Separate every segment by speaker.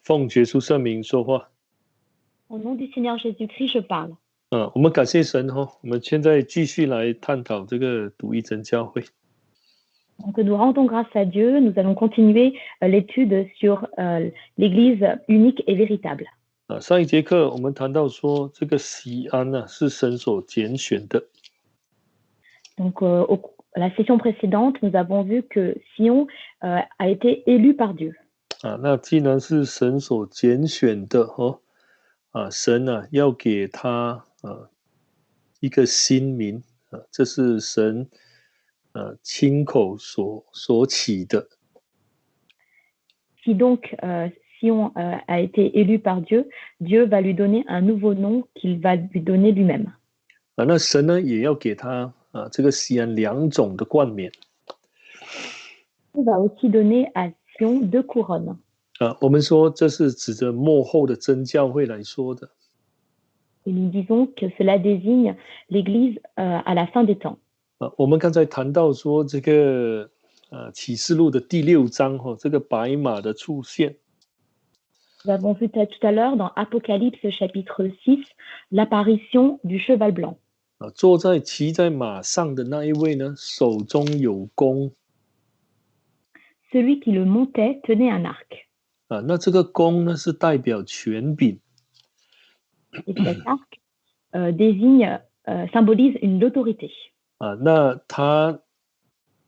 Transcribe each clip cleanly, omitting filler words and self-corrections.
Speaker 1: 奉耶稣圣名说话。
Speaker 2: Au nom du Seigneur Jésus-Christ, je parle.
Speaker 1: 我们感谢神我们现在继续来探讨这个独一真教会。
Speaker 2: Donc, nous rendons grâce à Dieu. Nous allons continuer l'étude sur l'Église unique et véritable.
Speaker 1: 上一节课我们谈到说，这个锡安是神所拣选的。
Speaker 2: Donc, la session précédente, nous avons vu que Sion a été élu par Dieu.
Speaker 1: 那既然是神所拣选的神要给他一个新名这是神亲口所起的。
Speaker 2: Si donc Sion a été élu par Dieu, Dieu va lui donner un nouveau nom qu'il va lui donner lui-même.
Speaker 1: 那神呢也要给他这个锡安两种的冠冕。
Speaker 2: Il va aussi donner à Sion 2 couronnes.
Speaker 1: 我们说这是指着末后的真教会来说的。
Speaker 2: Et nous disons que cela désigne l'Église à la fin des temps.
Speaker 1: 我们刚才谈到说这个启示录的第6章这个白马的出现。
Speaker 2: Nous avons vu tout à l'heure dans Apocalypse chapitre 6 l'apparition du cheval blanc.
Speaker 1: 坐在骑在马上的那一位呢，手中有弓。
Speaker 2: Celui qui le montait tenait un arc.
Speaker 1: 那这个弓呢是代表权柄。
Speaker 2: Et cet arc désigne, symbolise une autorité.
Speaker 1: 那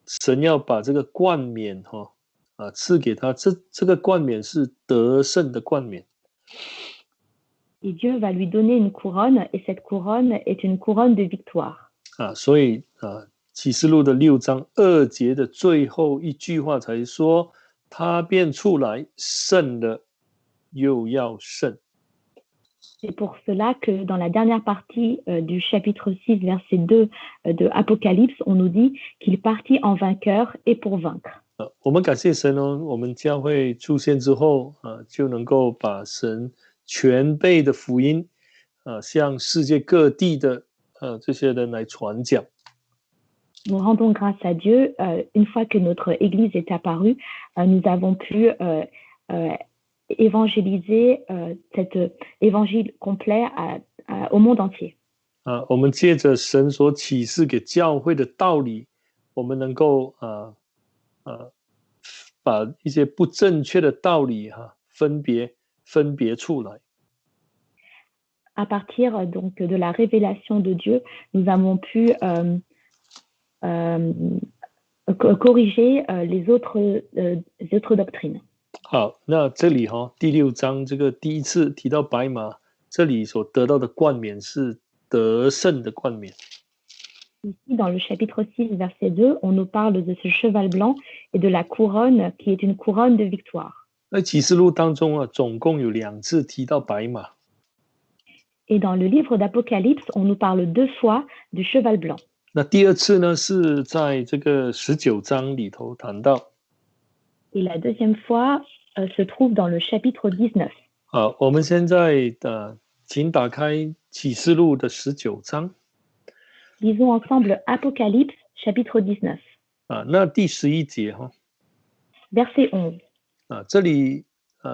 Speaker 1: 神要把这个冠冕赐给他，这个冠冕是得胜的冠冕。
Speaker 2: Et Dieu va lui donner une couronne, et cette couronne est une couronne de victoire.
Speaker 1: 所以启示录的6章2节的最后一句话才说，他便出来胜了，又要胜。
Speaker 2: C'est pour cela que dans la dernière partie du chapitre 6, verset 2 de Apocalypse, on nous dit qu'il partit en vainqueur et pour vaincre.
Speaker 1: 我们感谢神我们教会出现之后就能够把神全备的福音向世界各地的这些人来传讲。
Speaker 2: Nous rendons grâce à Dieu. Une fois que notre Église est apparue, nous avons pu évangéliser cet évangile complet au monde entier.
Speaker 1: 我们借着神所启示给教会的道理，我们能够把一些不正确的道理分别出来。
Speaker 2: À partir donc de la révélation de Dieu, nous avons pu corriger les autres doctrines.
Speaker 1: 好，那这里第6章这个第一次提到白马，这里所得到的冠冕是得胜的冠冕。
Speaker 2: Ici, dans le chapitre 6, verset 2, on nous parle de ce cheval blanc et de la couronne qui est une couronne de victoire.
Speaker 1: 在启示录当中总共有2次提到白马。
Speaker 2: Et dans le livre d'Apocalypse, on nous parle 2 fois du cheval blanc.
Speaker 1: 那第2次呢，是在这个19章里头谈到。
Speaker 2: Et la deuxième fois se trouve dans le chapitre 19.
Speaker 1: 好，我们现在请打开启示录的19章。
Speaker 2: Lisons ensemble Apocalypse chapitre 19.
Speaker 1: 那第11节
Speaker 2: Verset 11.
Speaker 1: 这里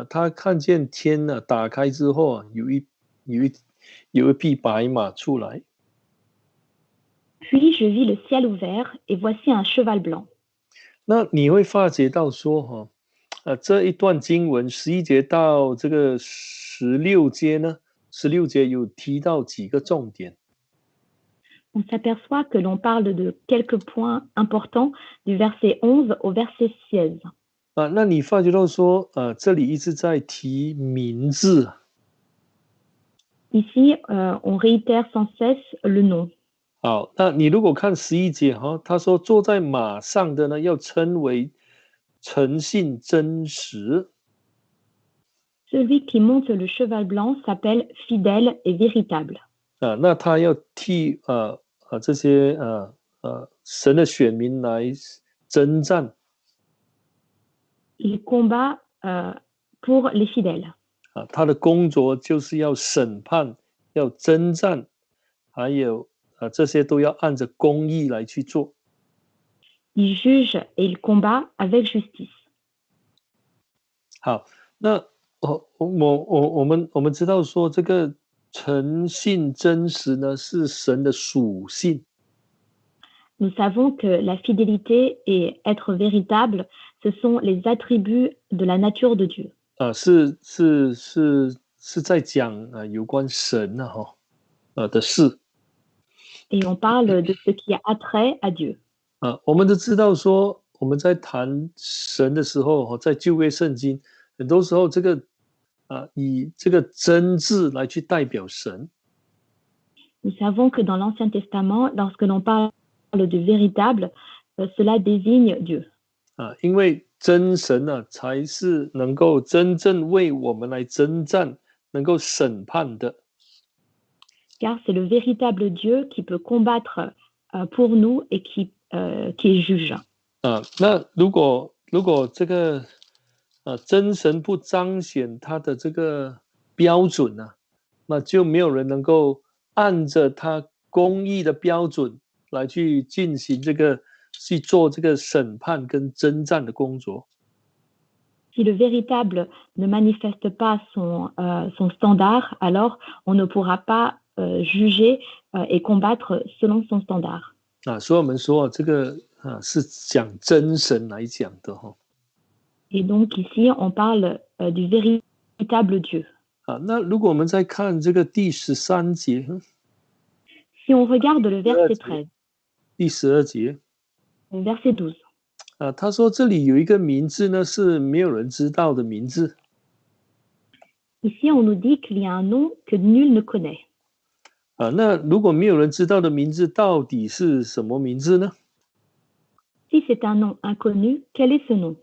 Speaker 1: 他看见天打开之后有一匹白马出来。
Speaker 2: Puis je vis le ciel ouvert, et voici un cheval blanc.
Speaker 1: 那你会发觉到说这一段经文11节到这个16节呢，16节有提到几个重点。
Speaker 2: On s'aperçoit que l'on parle de quelques points importants du verset 11 au verset 16.
Speaker 1: 那你发觉到说这里一直在提名字。
Speaker 2: Ici, on réitère sans cesse le nom.
Speaker 1: 好，那你如果看11节他说坐在马上的呢，要称为诚信真实。
Speaker 2: Celui qui monte le cheval blanc s'appelle fidèle et véritable.
Speaker 1: 那他要替这些神的选民来征战。
Speaker 2: Il combat pour les fidèles.
Speaker 1: 他的工作就是要审判，要征战，还有这些都要按着公义来去做。
Speaker 2: Il juge et il combat avec justice.
Speaker 1: 好，那我们知道说这个诚信真实呢是神的属性。
Speaker 2: Nous savons que la fidélité et être véritable, ce sont les attributs de la nature de Dieu.
Speaker 1: 是在讲有关神的事。
Speaker 2: Et on parle de ce qui a trait à Dieu.
Speaker 1: 我们都知道说我们在谈神的时候，在旧约圣经，很多时候这个以这个真字来去代表神。
Speaker 2: Nous savons que dans l'Ancien Testament, lorsque l'on parle de véritable, cela désigne Dieu.
Speaker 1: 因为真神才是能够真正为我们来征战，能够审判的。
Speaker 2: Car c'est le véritable Dieu qui peut combattre pour nous et qui est juge.
Speaker 1: 那如果这个真神不彰显他的这个标准那就没有人能够按着他公义的标准来去进行去做这个审判跟征战的工作。
Speaker 2: Si le véritable ne manifeste pas son standard, alors on ne pourra pas juger et combattre selon son standard.
Speaker 1: 所以我们说这个是讲真神来讲的
Speaker 2: Et donc ici, on parle du véritable Dieu.
Speaker 1: 那如果我们再看这个第13节
Speaker 2: Si on regarde le verset 13,
Speaker 1: 第12节
Speaker 2: verset 12,
Speaker 1: 他说这里有一个名字呢是没有人知道的名字。
Speaker 2: Ici, on nous dit qu'il y a un nom que nul ne connaît.
Speaker 1: 那如果没有人知道的名字，到底是什么名字呢？
Speaker 2: Si c'est un nom inconnu, quel est ce nom?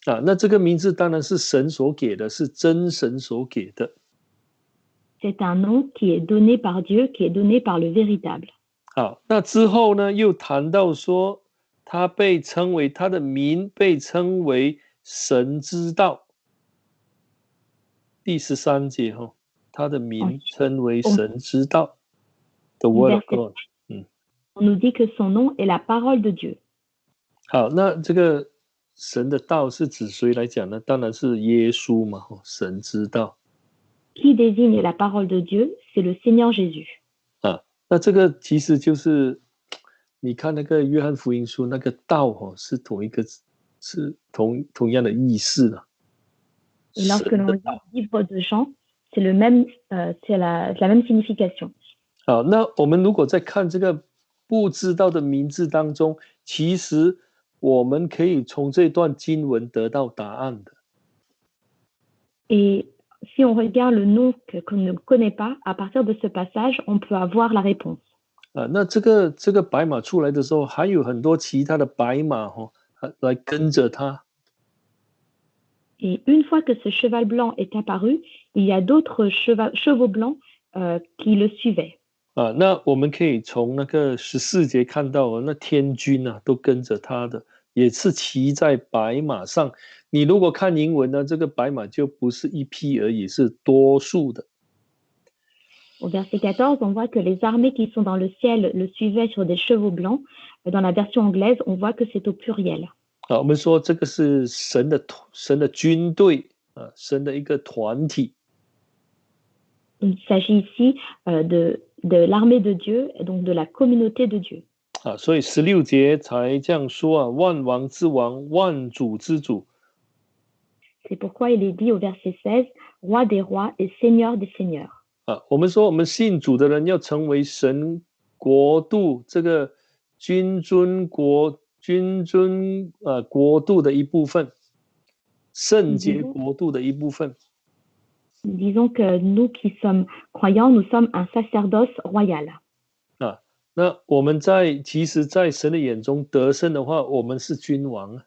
Speaker 1: 那这个名字当然是神所给的，是真神所给的。
Speaker 2: C'est un nom qui est donné par Dieu, qui est donné par le véritable.
Speaker 1: 好，那之后呢，又谈到说，他的名被称为神之道。第13节他的名称为神之道。The word of God。On
Speaker 2: nous dit que son nom est la parole de Dieu.
Speaker 1: 好，那这个神的道是指谁来讲呢？当然是耶稣嘛，神之道。
Speaker 2: Qui désigne la parole de Dieu, c'est le Seigneur Jésus.
Speaker 1: 那这个其实就是你看那个约翰福音书那个道是同样的意思的。
Speaker 2: Et lorsque l'on lit le livre de Jean, c'est la même signification.
Speaker 1: 好，那我们如果在看这个不知道的名字当中，其实我们可以从这段经文得到答案的。
Speaker 2: Et si on regarde le nom qu'on ne connaît pas, à partir de ce passage, on peut avoir la réponse.
Speaker 1: 那这个白马出来的时候，还有很多其他的白马来跟着他。
Speaker 2: Et une fois que ce cheval blanc est apparu, il y a d'autres chevaux blancs qui le suivaient.
Speaker 1: 那我们可以从那个14节看到那天军都跟着他的，也是骑在白马上。你如果看英文呢，这个白马就不是一匹而已，是多数的。
Speaker 2: Au verset 14, on voit que les armées qui sont dans le ciel le suivaient sur des chevaux blancs. Dans la version anglaise, on voit que c'est au pluriel.
Speaker 1: 我们说这个是神的军队神的一个团体。
Speaker 2: Il s'agit ici de l'armée de Dieu, et donc de la communauté de Dieu.
Speaker 1: 所以16节才这样说万王之王，万主之主。
Speaker 2: C'est pourquoi il est dit au verset 16, roi des rois et seigneur des seigneurs.
Speaker 1: 我们说我们信主的人要成为神国度这个君尊国度的一部分，圣洁国度的一部分。
Speaker 2: Disons que nous qui sommes croyants, nous sommes un sacerdoce royal.
Speaker 1: 那我们其实在神的眼中得胜的话，我们是君王。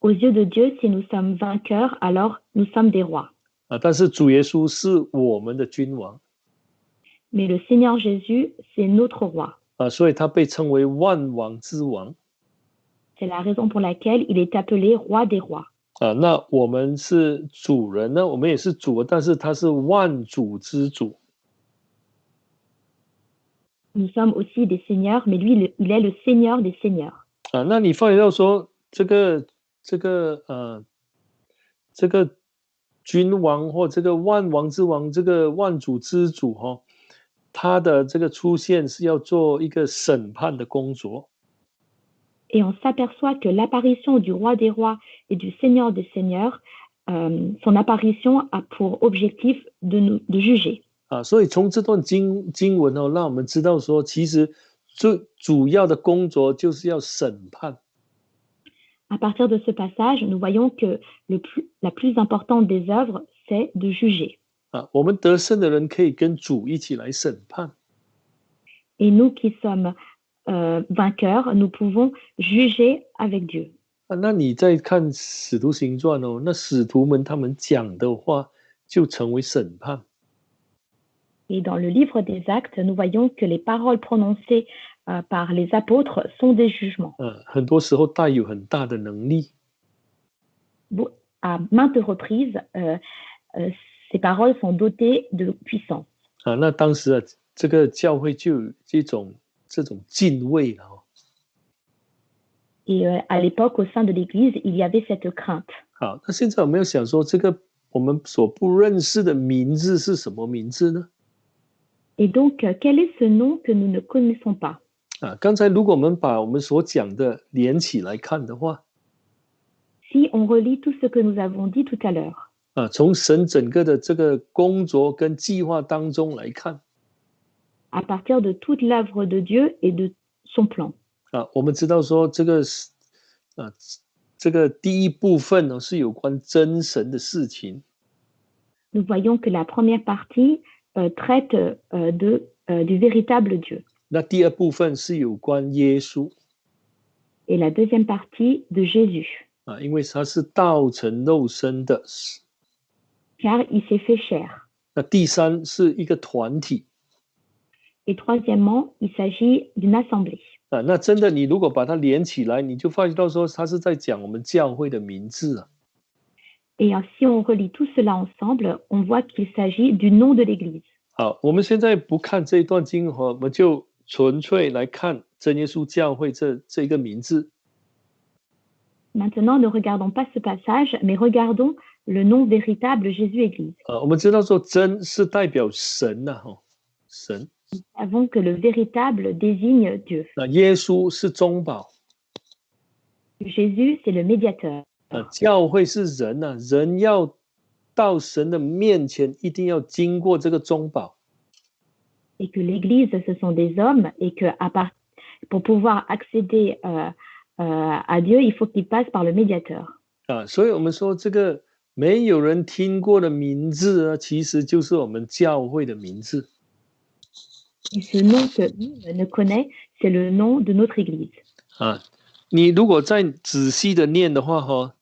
Speaker 2: Aux yeux de Dieu, si nous sommes vainqueurs, alors nous sommes des rois.
Speaker 1: 但是主耶稣是我们的君王。
Speaker 2: Mais le Seigneur Jésus, c'est notre roi.
Speaker 1: 所以他被称为万王之王。
Speaker 2: C'est la raison pour laquelle il est appelé roi des rois.
Speaker 1: 那我们是主人呢，我们也是主，但是他是万主之主。
Speaker 2: Nous sommes aussi des seigneurs, mais lui, il est le Seigneur des seigneurs.
Speaker 1: 那你发觉到说这个君王或这个万王之王，这个万主之主他的这个出现是要做一个审判的工作。
Speaker 2: Et on s'aperçoit que l'apparition du roi des rois et du seigneur des seigneurs, son apparition a pour objectif de juger.
Speaker 1: 所以从这段经文让我们知道说，其实最主要的工作就是要审判。
Speaker 2: À partir de ce passage, nous voyons que la plus importante des œuvres, c'est de juger.
Speaker 1: 我们得胜的人可以跟主一起来审判。
Speaker 2: Et nous qui sommes vainqueurs, nous pouvons juger avec Dieu.
Speaker 1: 那你在看使徒行传那使徒们他们讲的话就成为审判。
Speaker 2: Et dans le livre des Actes, nous voyons que les paroles prononcées par les apôtres sont des jugements.
Speaker 1: 很多时候带有很大的能力。
Speaker 2: À maintes reprises, ces paroles sont dotées de puissance.
Speaker 1: 那当时这个教会就有这种敬畏了。
Speaker 2: Et à l'époque, au sein de l'Église, il y avait cette crainte.
Speaker 1: 好，那现在我们要想说，这个我们所不认识的名字是什么名字呢？
Speaker 2: Et donc, quel est ce nom que nous ne connaissons pas?
Speaker 1: 刚才如果我们把我们所讲的连起来看的话，
Speaker 2: Si on relit tout ce que nous avons dit tout à l'heure,
Speaker 1: 从神整个的这个工作跟计划当中来看，
Speaker 2: à partir de toute l'œuvre de Dieu et de son plan,
Speaker 1: 我们知道说这个这个第一部分呢是有关真神的事情。
Speaker 2: nous voyons que la première partie traite du véritable Dieu.
Speaker 1: 那第二部分是有关耶稣。
Speaker 2: Et la deuxième partie de Jésus.
Speaker 1: 因为他是道成肉身的。
Speaker 2: Car il s'est fait chair.
Speaker 1: 那第三是一个团体。
Speaker 2: Et troisièmement, il s'agit d'une assemblée.
Speaker 1: 那真的你如果把它连起来，你就发觉到说他是在讲我们教会的名字。
Speaker 2: Et si on relit tout cela ensemble, on voit qu'il s'agit du nom de l'Église.
Speaker 1: 好，我们现在不看这一段经文，我们就纯粹来看真耶稣教会这一个名字。
Speaker 2: Maintenant, ne regardons pas ce passage, mais regardons le nom véritable Jésus-Église.
Speaker 1: 我们知道说真是代表神神。
Speaker 2: Nous savons que le véritable désigne Dieu.
Speaker 1: 耶稣是中保。
Speaker 2: Jésus, c'est le médiateur.
Speaker 1: 教会是人人要到神的面前，一定要经过这个中保。
Speaker 2: Et que l'Église, ce sont des hommes, et que pour pouvoir accéder à Dieu, il faut qu'il passe par le médiateur.
Speaker 1: 所以我们说这个没有人听过的名字其实就是我们教会的名字。
Speaker 2: Et ce nom que nul ne connaît, c'est le nom de notre Église.
Speaker 1: 你如果再仔细的念的话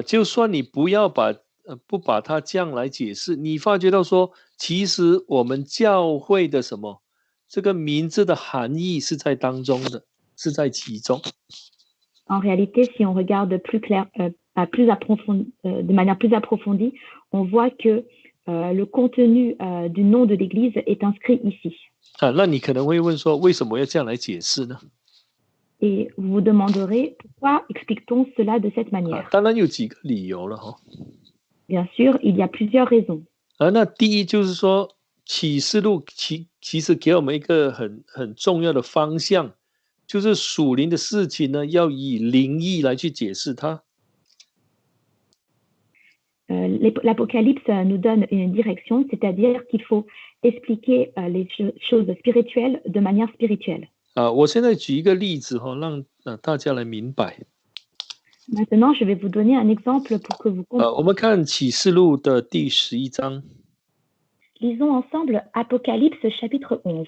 Speaker 1: 就算你不把它这样来解释，你发觉到说，其实我们教会的什么这个名字的含义是在当中的，是在其中。
Speaker 2: En réalité, si on regarde plus clair, de manière plus approfondie, on voit que le contenu du nom de l'Église est inscrit ici.
Speaker 1: 那你可能会问说，为什么要这样来解释呢？
Speaker 2: Et vous vous demanderez pourquoi explique-t-on cela de cette manière?
Speaker 1: 当然有几个理由了
Speaker 2: Bien sûr, il y a plusieurs raisons.
Speaker 1: 那第一就是说，启示录其实给我们一个很重要的方向，就是属灵的事情呢，要以灵意来去解释它。
Speaker 2: L'Apocalypse nous donne une direction, c'est-à-dire qu'il faut expliquer les choses spirituelles de manière spirituelle.
Speaker 1: 我现在举一个例子让大家来明白。
Speaker 2: Maintenant, je vais vous donner un exemple pour que vous compreniez.
Speaker 1: 我们看启示录的第11章。
Speaker 2: Lisons ensemble Apocalypse chapitre 11.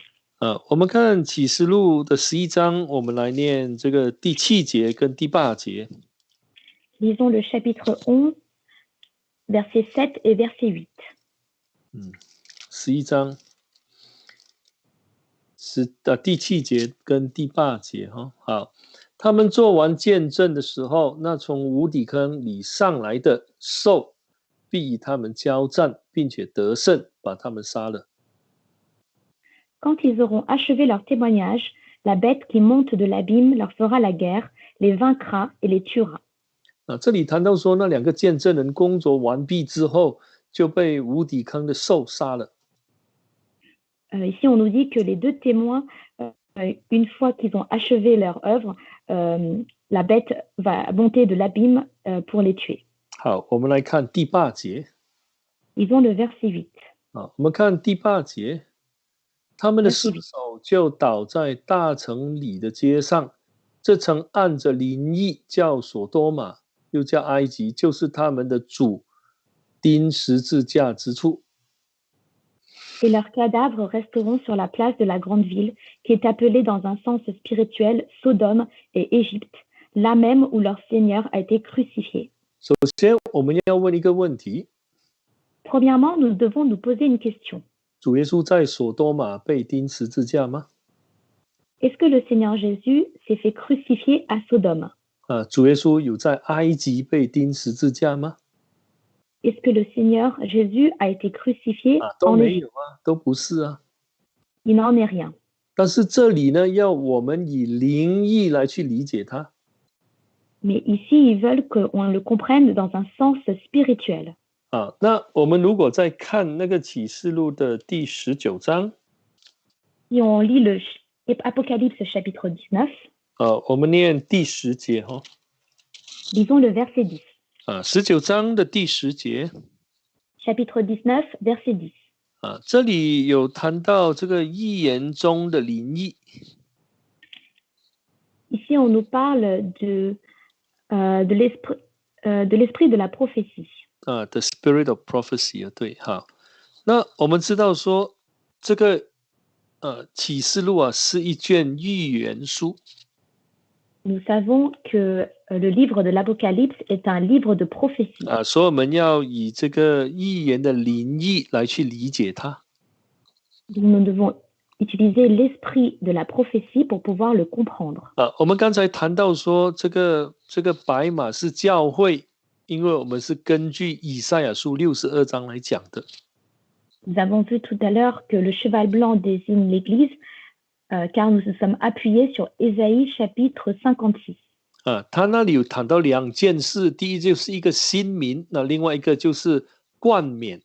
Speaker 1: 我们看启示录的11章，我们来念这个第7节跟第8节。
Speaker 2: Lisons le chapitre 11, versets 7 et verset 8.
Speaker 1: 11章第7节跟第8节好，他们做完见证的时候，那从无底坑里上来的兽必与他们交战，并且得胜，把他们杀了。
Speaker 2: Quand ils auront achevé leur témoignage, la bête qui monte de l'abîme leur fera la guerre, les vaincra et les tuera.
Speaker 1: 这里谈到说那两个见证人工作完毕之后就被无底坑的兽杀了。
Speaker 2: Ici, on nous dit que les deux témoins, une fois qu'ils ont achevé leur œuvre, la bête va monter de l'abîme pour les tuer.
Speaker 1: 好，我们来看第8节。
Speaker 2: Lisons le verset 8.
Speaker 1: 我们看第8节，他们的尸首就倒在大城里的街上，这城按着灵意叫所多玛，又叫埃及，就是他们的主钉十字架之处。
Speaker 2: Et leurs cadavres resteront sur la place de la grande ville, qui est appelée dans un sens spirituel Sodome et Égypte, là même où leur Seigneur a été crucifié.
Speaker 1: 首先，我们要问一个问题。
Speaker 2: Premièrement, nous devons nous poser une question.
Speaker 1: 主耶稣在所多玛被钉十字架吗？
Speaker 2: Est-ce que le Seigneur Jésus s'est fait crucifier à Sodome?
Speaker 1: 主耶稣有在埃及被钉十字架吗？
Speaker 2: Est-ce que le Seigneur Jésus a été crucifié
Speaker 1: 都
Speaker 2: en
Speaker 1: 没
Speaker 2: Égypte?
Speaker 1: 有都不是啊。
Speaker 2: Il n'en est rien.
Speaker 1: 但是这里呢，要我们以灵意来去理解它。
Speaker 2: Mais ici, ils veulent qu'on le comprenne dans un sens spirituel.
Speaker 1: 那我们如果再看那个启示录的第19章，
Speaker 2: Si on lit le Apocalypse chapitre 19,
Speaker 1: 我们念第10节
Speaker 2: lisons le verset 10.
Speaker 1: 19章的第10节
Speaker 2: Chapitre 19, verset 10.
Speaker 1: 这里有谈到这个预言中的灵意。
Speaker 2: Ici, on nous parle de l'esprit de la prophétie.
Speaker 1: The spirit of prophecy 对，好。那我们知道说这个启示录是一卷预言书。
Speaker 2: Nous savons que le livre de l'Apocalypse est un livre de prophétie.
Speaker 1: 所以我们要以这个预言的灵意来去理解它。
Speaker 2: Donc, nous devons utiliser l'esprit de la prophétie pour pouvoir le comprendre.
Speaker 1: 我们刚才谈到说这个白马是教会，因为我们是根据以赛亚书62章来讲的。
Speaker 2: Nous avons vu tout à l'heure que le cheval blanc désigne l'Église, car nous nous sommes appuyés sur Ésaïe chapitre 56.
Speaker 1: 他那里有谈到2件事，第一就是一个新名，那另外一个就是冠冕。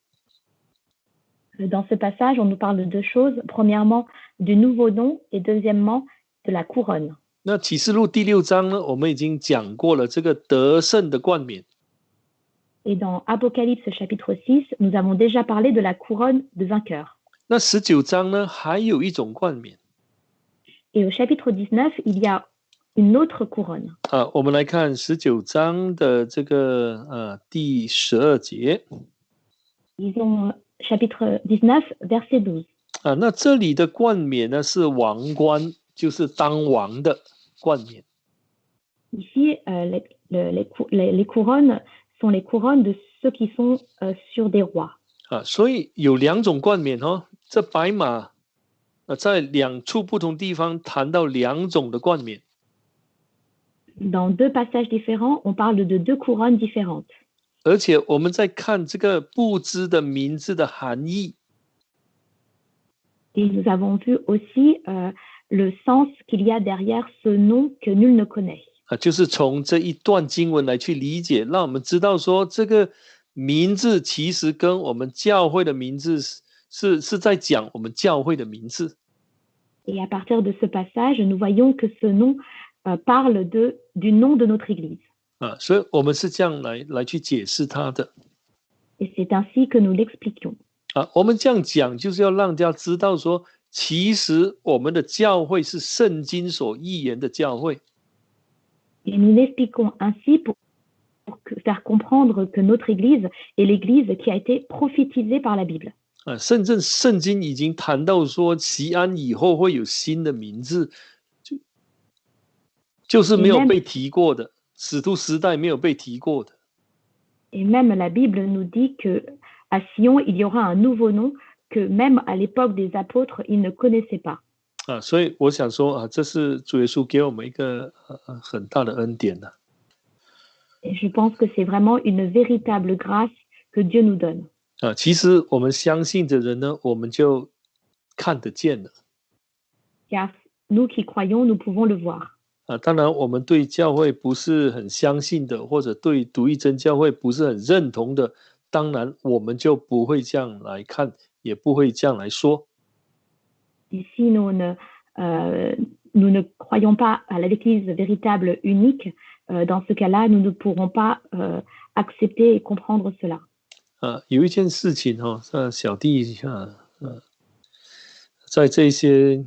Speaker 2: Dans ce passage, on nous parle de 2 choses. Premièrement, du nouveau nom et deuxièmement, de la couronne.
Speaker 1: 那启示录第6章呢，我们已经讲过了这个得胜的冠冕。
Speaker 2: Et dans Apocalypse chapitre 6, nous avons déjà parlé de la couronne de vainqueur.
Speaker 1: 那19章呢，还有一种冠冕。
Speaker 2: Et au chapitre 19, il y a une autre couronne.
Speaker 1: 我们来看19章的这个第12节。
Speaker 2: Lisons chapitre 19, verset 12.
Speaker 1: 那这里的冠冕呢是王冠，就是当王的冠冕。
Speaker 2: Ici, les couronnes sont les couronnes de ceux qui sont sur des rois.
Speaker 1: 所以有2种冠冕这白马在2处不同地方谈到2种的冠冕。
Speaker 2: Dans 2 passages différents, on parle de 2 couronnes différentes.
Speaker 1: 而且我们在看这个不知的名字的含义。
Speaker 2: Et nous avons vu aussi le sens qu'il y a derrière ce nom que nul ne connaît.
Speaker 1: 就是从这一段经文来去理解，让我们知道说这个名字其实跟我们教会的名字是在讲我们教会的名字。
Speaker 2: Et à partir de ce passage, nous voyons que ce nom parle du nom de notre Église.
Speaker 1: 所以我们是这样来去解释它的。
Speaker 2: Et c'est ainsi que nous l'expliquions.
Speaker 1: 我们这样讲就是要让大家知道说，其实我们的教会是圣经所预言的教会。
Speaker 2: Et nous l'expliquons ainsi pour faire comprendre que notre Église est l'Église qui a été prophétisée par la Bible.
Speaker 1: 甚至圣经已经谈到说，锡安以后会有新的名字，就是没有被提过的，使徒时代没有被提过的。
Speaker 2: Et même la Bible nous dit que à Sion, il y aura un nouveau nom que même à l'époque des apôtres, ils ne connaissaient pas.
Speaker 1: 所以我想说这是主耶稣给我们一个很大的恩典的。
Speaker 2: Et je pense que c'est vraiment une véritable grâce que Dieu nous donne.
Speaker 1: 其实我们相信的人呢，我们就看得见了。
Speaker 2: Car nous qui croyons, nous pouvons le voir.
Speaker 1: 当然我们对教会不是很相信的，或者对独一真教会不是很认同的，当然我们就不会这样来看，也不会这样来说。
Speaker 2: Et si nous ne croyons pas à l'Église véritable unique, dans ce cas-là, nous ne pourrons pas accepter et comprendre cela.
Speaker 1: 有一件事情小弟在这些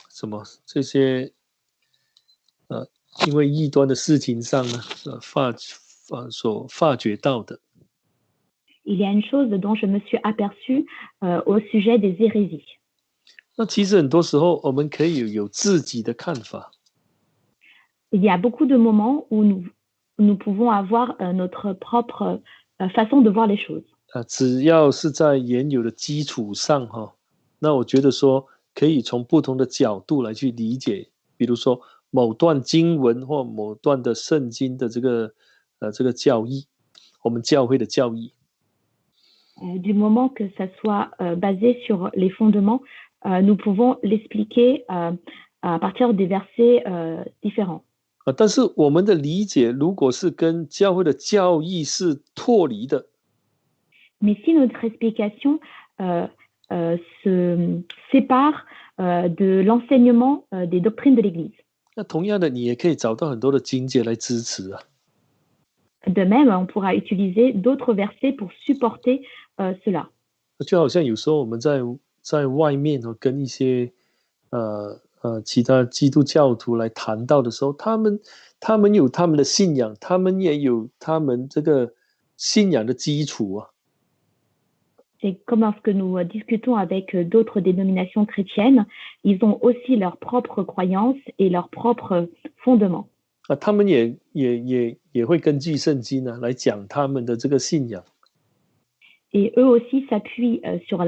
Speaker 1: 什么这些因为异端的事情上呢，所发觉到的。
Speaker 2: Il y a une chose dont je me suis aperçue au sujet des hérésies.
Speaker 1: 那其实很多时候我们可以有自己的看法。
Speaker 2: Il y a beaucoup de moments où nous pouvons avoir notre propre façon de voir les choses.
Speaker 1: 只要是在原有的基础上那我觉得说可以从不同的角度来去理解，比如说某段经文或某段的圣经的这个教义，我们教会的教义。
Speaker 2: Du moment que ça soit basé sur les fondements, nous pouvons l'expliquer à partir des versets différents.
Speaker 1: 但是我们的理解如果是跟教会的教义是脱离的，
Speaker 2: Mais si notre explication se sépare de l'enseignement des doctrines de l'Église.
Speaker 1: 那同样的你也可以找到很多的经节来支持啊。
Speaker 2: De même, on pourra utiliser d'autres versets pour supporter cela.
Speaker 1: 就好像有时候我们在外面跟一些其他基督教徒来谈到的时候，他们有他们的信仰，他们也有他们这个信仰的基础啊。
Speaker 2: C'est comme lorsque nous discutons avec d'autres dénominations chrétiennes, ils ont aussi leurs propres croyances et leurs propres fondements.
Speaker 1: 他们也会根据圣经呢来讲他们的这个信仰。
Speaker 2: Et eux aussi s'appuient sur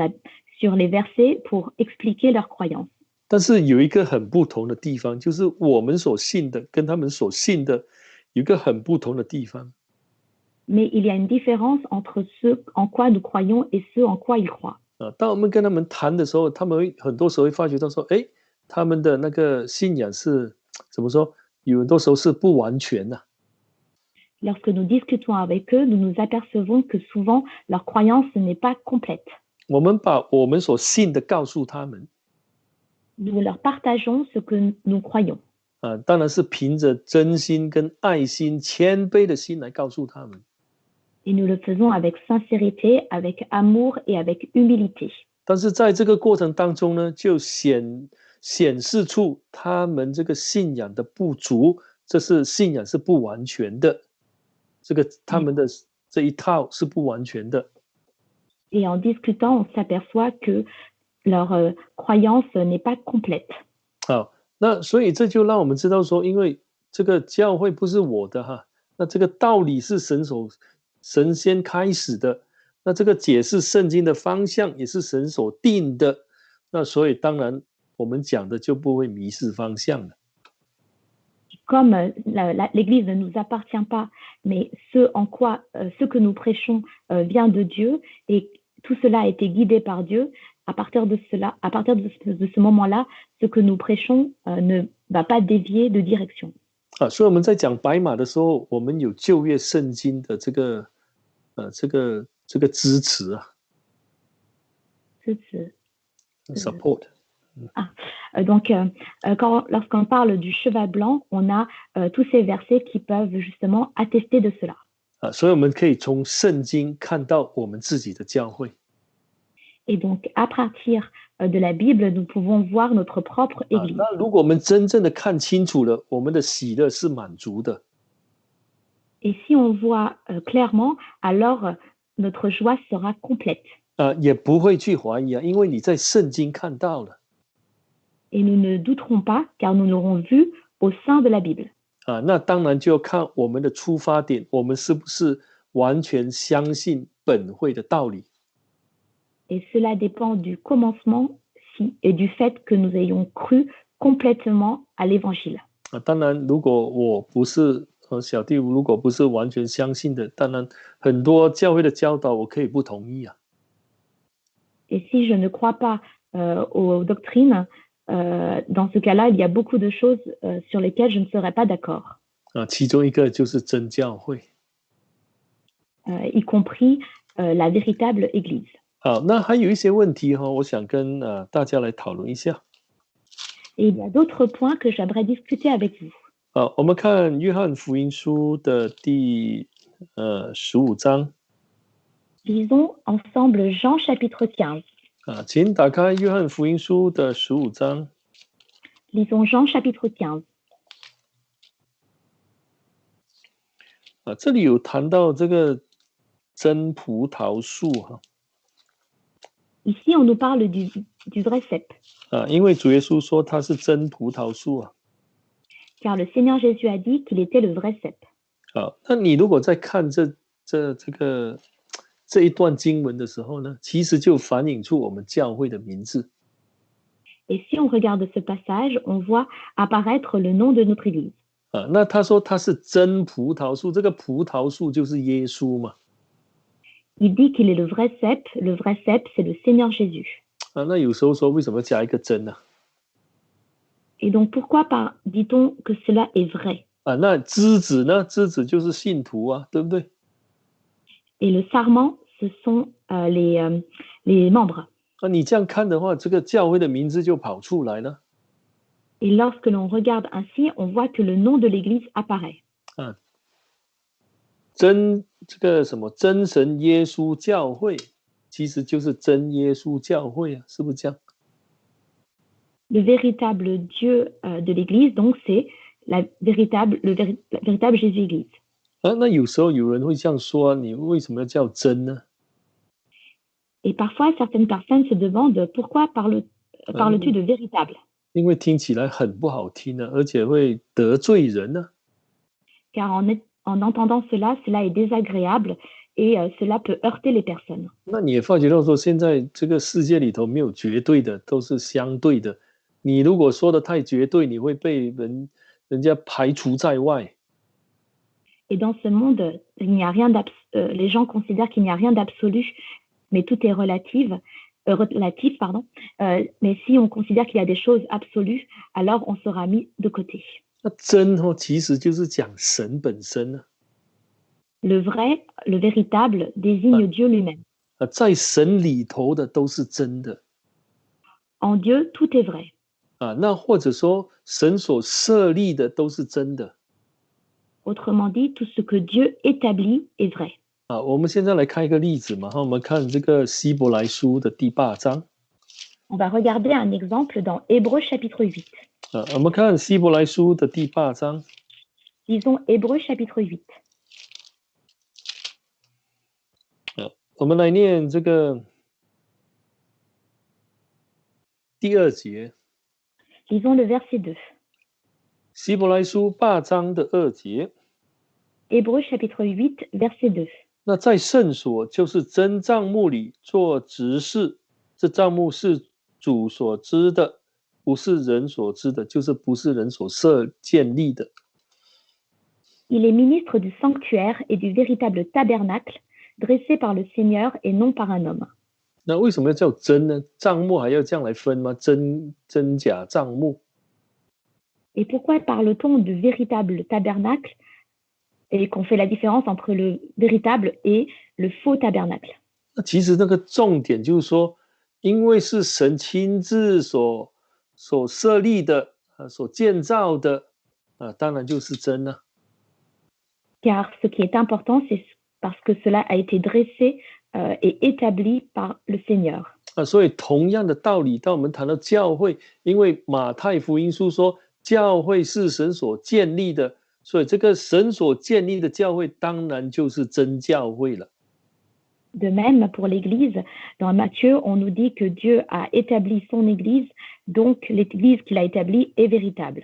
Speaker 2: les versets pour expliquer leurs croyances.
Speaker 1: 但是有一个很不同的地方，就是我们所信的跟他们所信的有一个很不同的地方。
Speaker 2: Mais il y a une différence entre ce en quoi nous croyons et ce en quoi ils croient.
Speaker 1: 当我们跟他们谈的时候，他们很多时候会发觉到说，他们的那个信仰是怎么说？有很多时候是不完全的。
Speaker 2: Lorsque nous discutons avec eux, nous nous apercevons que souvent leur croyance n'est pas complète.
Speaker 1: 我们把我们所信的告诉他们。
Speaker 2: Nous leur partageons ce que nous croyons.
Speaker 1: 当然是凭着真心跟爱心、谦卑的心来告诉他们。
Speaker 2: Et nous le faisons avec sincérité, avec amour et avec humilité.
Speaker 1: 但是在这个过程当中呢，就显示出他们这个信仰的不足，这是信仰是不完全的，这个他们的这一套是不完全的。
Speaker 2: Et en discutant, on s'aperçoit que leur croyance n'est pas complète.
Speaker 1: 好，那所以这就让我们知道说，因为这个教会不是我的哈，那这个道理是神先开始的，那这个解释圣经的方向也是神所定的，那所以当然我们讲的就不会迷失方向了。
Speaker 2: Comme l'Église ne nous appartient pas, mais ce que nous prêchons vient de Dieu et tout cela a été guidé par Dieu, à partir de ce moment-là, ce que nous prêchons ne va pas dévier de direction.
Speaker 1: 所以我们在讲白马的时候，我们有旧约圣经的这个支持啊。
Speaker 2: 支持。
Speaker 1: support.
Speaker 2: Donc, lorsqu'on parle du cheval blanc, on a tous ces versets qui peuvent justement attester de cela.
Speaker 1: 所以我们可以从圣经看到我们自己的教会。
Speaker 2: Et donc, à partir de la Bible, nous pouvons voir notre propre Église.
Speaker 1: 那如果我们真正的看清楚了，我们的喜乐是满足的。
Speaker 2: Et si on voit clairement, alors notre joie sera complète.
Speaker 1: 也不会去怀疑因为你在圣经看到了。
Speaker 2: Et nous ne douterons pas, car nous l'aurons vu au sein de la Bible.
Speaker 1: 那当然就要看我们的出发点，我们是不是完全相信本会的道理。
Speaker 2: Et cela dépend du commencement et du fait que nous ayons cru complètement à l'Évangile.
Speaker 1: 当然，如果我不是小弟，如果不是完全相信的，当然很多教会的教导我可以不同意啊。
Speaker 2: Et si je ne crois pas aux doctrines, dans ce cas-là, il y a beaucoup de choses sur lesquelles je ne serais pas d'accord.
Speaker 1: 其中一个就是真教会。
Speaker 2: y compris la véritable Église.
Speaker 1: 好，那还有一些问题我想跟大家来讨论一下。
Speaker 2: Et il y a d'autres points que j'aimerais discuter avec vous.
Speaker 1: 好，我们看约翰福音书的第15章。
Speaker 2: Lisons ensemble Jean chapitre 15.
Speaker 1: 请打开约翰福音书的15章。
Speaker 2: Lisons Jean chapitre 15.
Speaker 1: 这里有谈到这个真葡萄树
Speaker 2: Ici, on nous parle du vrai cep.
Speaker 1: 因为主耶稣说他是真葡萄树
Speaker 2: Car le Seigneur Jésus a dit qu'il était le vrai cep.
Speaker 1: 好，那你如果在看这一段经文的时候呢，其实就反映出我们教会的名字。
Speaker 2: Et si on regarde ce passage, on voit apparaître le nom de notre Église.
Speaker 1: 那他说他是真葡萄树，这个葡萄树就是耶稣嘛。
Speaker 2: Il dit qu'il est le vrai cep c'est le Seigneur Jésus.
Speaker 1: 那有时候说为什么加一个真呢
Speaker 2: ？Et donc pourquoi dit-on que cela est vrai?
Speaker 1: 那枝子呢？枝子就是信徒对不对？
Speaker 2: Et le sarment, ce sont les membres.
Speaker 1: 你这样看的话，这个教会的名字就跑出来了。
Speaker 2: Et lorsque l'on regarde ainsi, on voit que le nom de l'Église apparaît.
Speaker 1: 这个什么真神耶稣教会，其实就是真耶稣教会是不是这样？
Speaker 2: Le véritable Dieu de l'Église, donc c'est la véritable Jésus-Église.
Speaker 1: 那有时候有人会这样说你为什么要叫真呢？
Speaker 2: Et parfois, certaines personnes se demandent pourquoi parles-tu de véritable?
Speaker 1: 因为听起来很不好听而且会得罪人
Speaker 2: Car en entendant cela est désagréable et cela peut heurter les personnes.
Speaker 1: 那你也发觉到说，现在这个世界里头没有绝对的，都是相对的。你如果说的太绝对，你会被人家排除在外。
Speaker 2: Et dans ce monde, il n'y a rien les gens considèrent qu'il n'y a rien d'absolu, mais tout est relatif, pardon. Mais si on considère qu'il y a des choses absolues, alors on sera mis de côté.
Speaker 1: 那真其实就是讲神本身
Speaker 2: Le vrai, le véritable désigne Dieu lui-même.
Speaker 1: 在神里头的都是真的。
Speaker 2: En Dieu, tout est vrai.
Speaker 1: 那或者说神所设立的都是真的。
Speaker 2: Autrement dit, tout ce que Dieu établit est vrai.
Speaker 1: 我们现在来看一个例子嘛，我们看这个希伯来书的第8章。
Speaker 2: On va regarder un exemple dans Hébreux chapitre 8.
Speaker 1: 我们看希伯来书的第8章。
Speaker 2: Lisons Hébreux chapitre 8.
Speaker 1: 我们来念这个第2节。
Speaker 2: Lisons le verset 2.
Speaker 1: 希伯来书8章的2节。
Speaker 2: Hébreux chapitre 8, verset 2.
Speaker 1: 那在圣所，就是真帐幕里做执事，这帐幕是主所知的，不是人所知的，就是不是人所建立的。
Speaker 2: Il est ministre du sanctuaire et du véritable tabernacle, dressé par le Seigneur et non par un homme.
Speaker 1: 那为什么要叫真呢？帐幕还要这样来分吗？真假帐幕。
Speaker 2: Et pourquoi parle-t-on de véritable tabernacle et qu'on fait la différence entre le véritable et le faux tabernacle?
Speaker 1: 那其实那个重点就是说，因为是神亲自所设立的所建造的当然就是真了。
Speaker 2: Car ce qui est important, c'est parce que cela a été dressé et établi par le Seigneur.
Speaker 1: 所以同样的道理，当我们谈到教会，因为马太福音书说教会是神所建立的，所以这个神所建立的教会当然就是真教会了。
Speaker 2: De même, pour l'Église, dans Matthieu, on nous dit que Dieu a établi son Église, donc l'Église qu'il a établie est véritable.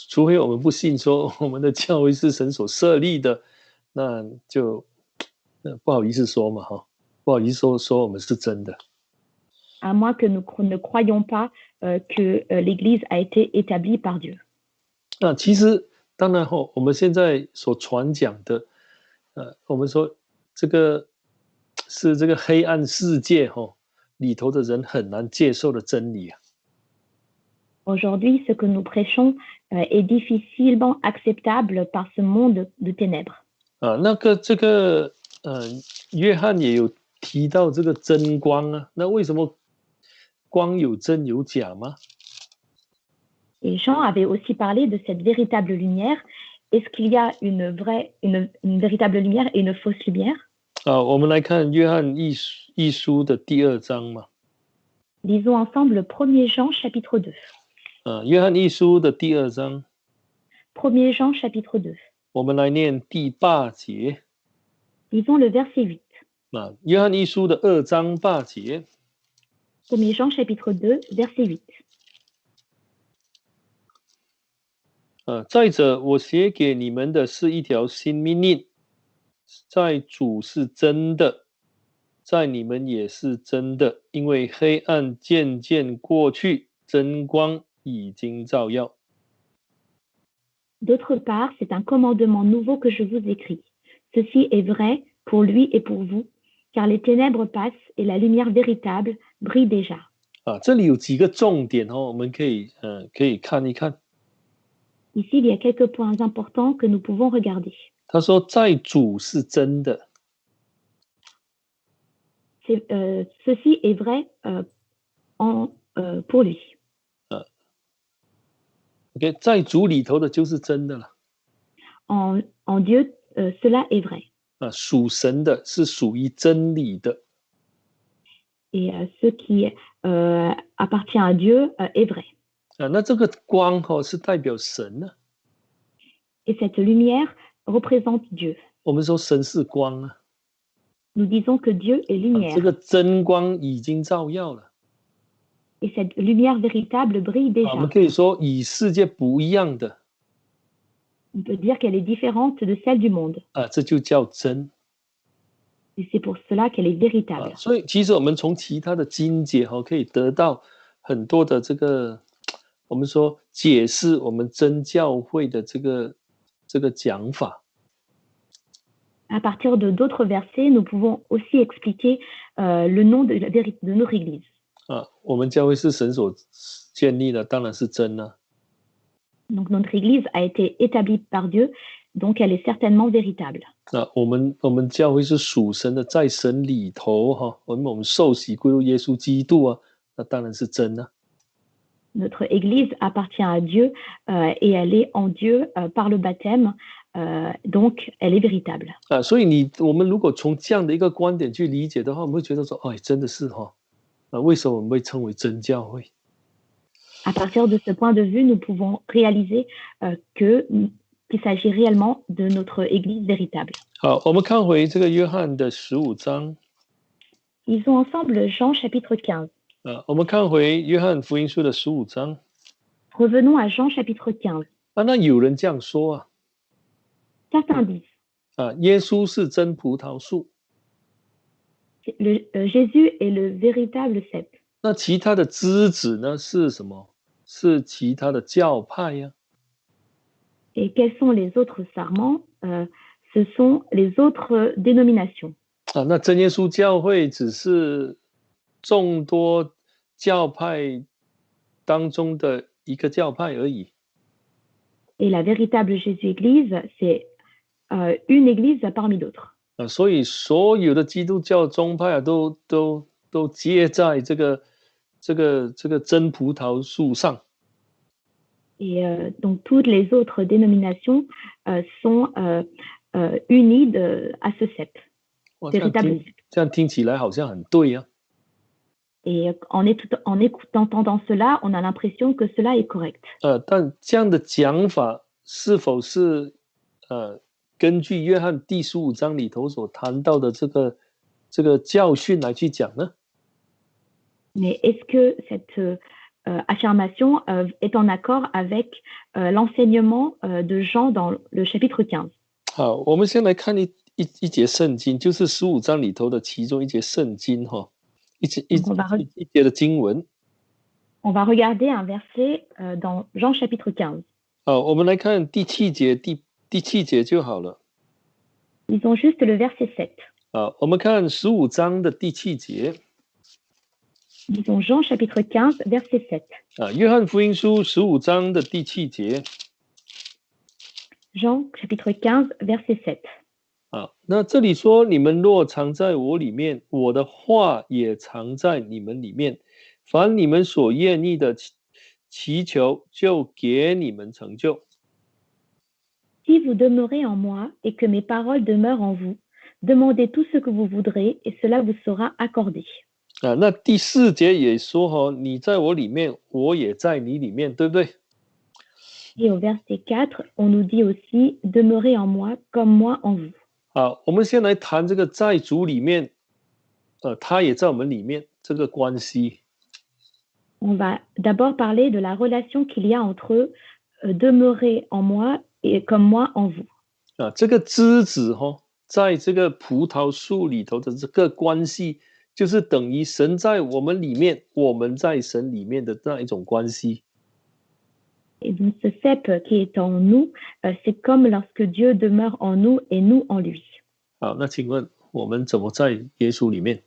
Speaker 1: 除非我们不信说我们的教会是神所设立的，那就不好意思说嘛不好意思说我们是真的。
Speaker 2: À moins que nous ne croyions pas que l'Église a été établie par Dieu.
Speaker 1: 其实当然我们现在所传讲的我们说这个是这个黑暗世界里头的人很难接受的真理
Speaker 2: Aujourd'hui, ce que nous prêchons est difficilement acceptable par ce monde de ténèbres.
Speaker 1: 约翰也有提到这个真光啊，那为什么光有真有假吗？
Speaker 2: Et Jean avait aussi parlé de cette véritable lumière. Est-ce qu'il y a une véritable lumière et une fausse lumière?
Speaker 1: 我们来看约翰一书的第2章嘛。
Speaker 2: Lisons ensemble 1er Jean chapitre 2.
Speaker 1: 约翰一书的第2章。
Speaker 2: 1er Jean chapitre 2.
Speaker 1: 我们来念第8节。
Speaker 2: Lisons le verset 8.
Speaker 1: 约翰一书的2章8节。
Speaker 2: 1er Jean chapitre 2 verset
Speaker 1: 8. 再者，我写给你们的是一条新命令，在主是真的，在你们也是真的，因为黑暗渐渐过去，真光已经照耀。
Speaker 2: D'autre part, c'est un commandement nouveau que je vous écris. Ceci est vrai pour lui et pour vous, car les ténèbres passent et la lumière véritable brille déjà.
Speaker 1: 这里有几个重点我们可以看一看。
Speaker 2: Ici, il y a quelques points importants que nous pouvons regarder.
Speaker 1: 他说，在主是真的。
Speaker 2: Ceci est vrai pour lui.
Speaker 1: OK， 在主里头的就是真的了。
Speaker 2: En Dieu, cela est vrai.
Speaker 1: 属神的是属于真理的。
Speaker 2: Et ce qui appartient à Dieu est vrai.
Speaker 1: 那这个光是代表神呢。
Speaker 2: Et cette lumière représente Dieu.
Speaker 1: 我们说神是光啊。
Speaker 2: Nous disons que Dieu est lumière.
Speaker 1: 这个真光已经照耀了。
Speaker 2: Et cette lumière véritable brille déjà.
Speaker 1: 我们可以说与世界不一样的。
Speaker 2: On peut dire qu'elle est différente de celle du monde.
Speaker 1: 这就叫真。
Speaker 2: Et c'est pour cela qu'elle est véritable.
Speaker 1: 所以其实我们从其他的经节可以得到很多的这个我们说解释我们真教会的这个讲法。
Speaker 2: À partir de d'autres versets, nous pouvons aussi expliquer le nom de notre Église.
Speaker 1: 我们教会是神所建立的，当然是真啊。
Speaker 2: Donc notre Église a été établie par Dieu, donc elle est certainement véritable.
Speaker 1: 我们教会是属神的，在神里头我们受洗归入耶稣基督啊，那当然是真啊。
Speaker 2: Notre Église appartient à Dieu et elle est en Dieu par le baptême, donc elle est véritable.
Speaker 1: 所以我们如果从这样的一个观点去理解的话，我们会觉得说，真的是为什么我们会称为真教会？
Speaker 2: À partir de ce point de vue, nous pouvons réaliser qu'il s'agit réellement de notre Église véritable.
Speaker 1: 好，我们看回这个约翰的15章。
Speaker 2: Lisons ensemble Jean chapitre 15.
Speaker 1: 我们看回约翰福音书的15章。
Speaker 2: Revenons à Jean chapitre 15.
Speaker 1: 那有人这样说啊。
Speaker 2: Certains disent.
Speaker 1: 耶稣是真葡萄树。
Speaker 2: Jésus est le véritable cep.
Speaker 1: 那其他的枝子呢是什么？是其他的教派呀。
Speaker 2: Et quels sont les autres sarments? Ce sont les autres dénominations.
Speaker 1: 那真耶稣教会只是众多教派当中的一个教派而已。
Speaker 2: Et la véritable Jésus Église, c'est une église parmi d'autres.
Speaker 1: 所以所有的基督教宗派都结在这个真葡萄树上。
Speaker 2: Et donc toutes les autres dénominations sont unies à ce cep, véritable cep.
Speaker 1: 这样听起来好像很对啊。
Speaker 2: Et en entendant cela, on a l'impression que cela est correct.
Speaker 1: 但这样的讲法是否是根据约翰第15章里头所谈到的这个教训来去讲呢？
Speaker 2: Mais est-ce que cette affirmation est en accord avec l'enseignement de Jean dans le chapitre 15?
Speaker 1: 好，我们先来看一节圣经，就是15章里头的其中一节圣经一节的经文。
Speaker 2: On va regarder un verset dans Jean chapitre 15.
Speaker 1: 我们来看第7节，第7节就好了。
Speaker 2: Lisons juste le verset 7.
Speaker 1: 我们看15章的第7节。
Speaker 2: Disons Jean chapitre 15, verset 7.
Speaker 1: 约翰福音书15章的第7节。
Speaker 2: Jean chapitre 15, verset 7.
Speaker 1: 那这里说，你们若藏在我里面，我的话也藏在你们里面，凡你们所愿意的祈求，就给你们成就。
Speaker 2: Si vous demeurez en moi et que mes paroles demeurent en vous, demandez tout ce que vous voudrez et cela vous sera accordé.
Speaker 1: 那第4节也说，你在我里面，我也在你里面，对不对？
Speaker 2: Et au verset 4, on nous dit aussi, demeurez en moi comme moi en vous.
Speaker 1: 好，我们先来谈这个在主里面，他也在我们里面这个关系。
Speaker 2: On va d'abord parler de la relation qu'il y a entre demeurer en moi et comme moi en vous.
Speaker 1: 这个枝子在这个葡萄树里头的这个关系，就是等于神在我们里面，我们在神里面的那一种关系。
Speaker 2: Et donc ce cep qui est en nous, c'est comme lorsque Dieu demeure en nous et nous en lui.
Speaker 1: 好，那请问我们怎么在耶稣里面？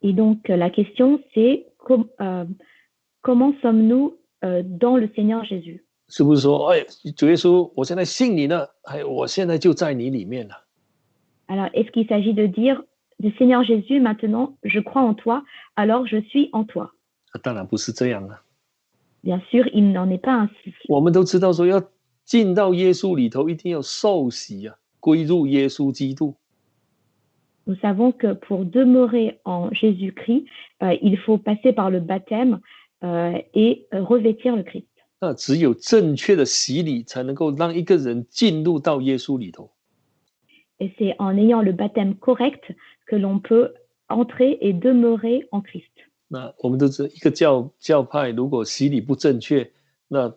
Speaker 2: Et donc la question c'est comment sommes-nous dans le Seigneur Jésus?
Speaker 1: 是不是说，主耶稣，我现在信你了，我现在就在你里面了？
Speaker 2: Alors est-ce qu'il s'agit de dire du Seigneur Jésus, maintenant je crois en toi, alors je suis en toi?
Speaker 1: 当然不是这样啊。
Speaker 2: Bien sûr, il n'en est pas ainsi.
Speaker 1: 我们都知道说，要进到耶稣里头，一定要受洗啊，归入耶稣基督。
Speaker 2: Nous savons que pour demeurer en Jésus-Christ, il faut passer par le baptême et revêtir le Christ.
Speaker 1: 那只有正确的洗礼，才能够让一个人进入到耶稣里头。
Speaker 2: Et c'est en ayant le baptême correct que l'on peut entrer et demeurer en Christ.
Speaker 1: 那我们都知道，一个教派如果洗礼不正确，那